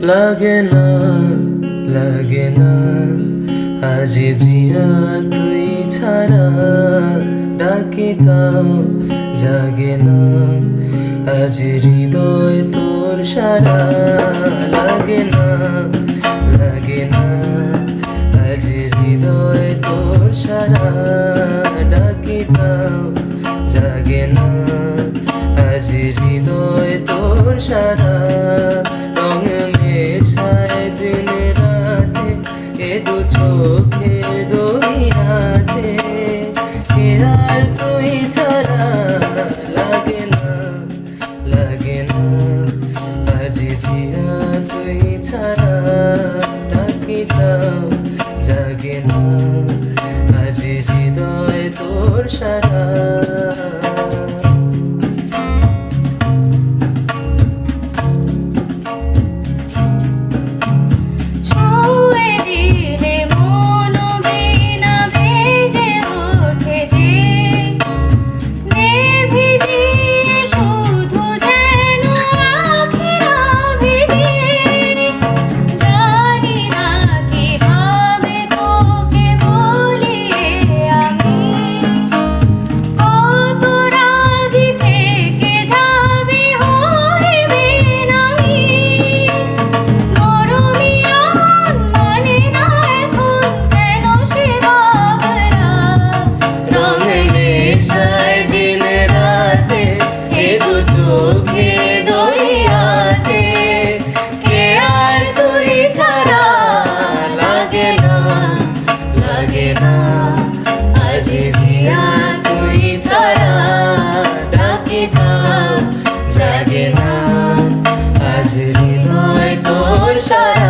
লাগে না লাগে না আজ জিয়া তুই ছাড়া ডাকি তাও জাগে না আজ হৃদয় তোর সারা লাগে না লাগে না আজ হৃদয় তোর সারা ডাকি তাও জাগে না আজ হৃদয় তোর সারা রং মেশায় দিন রাতে এ দু চোখে দরিয়াতে কে আর তুই ছাড়া লাগে না লাগে না আজ জিয়া তুই ছাড়া ডাকি তাও জাগে না আজ হৃদয় তোর সারা চোখে দরিয়াতে কে আর তুই ছাড়া লাগে না লাগে না আজ জিয়া তুই ছাড়া ডাকি তাও জাগে না আজ হৃদয় তোর সারা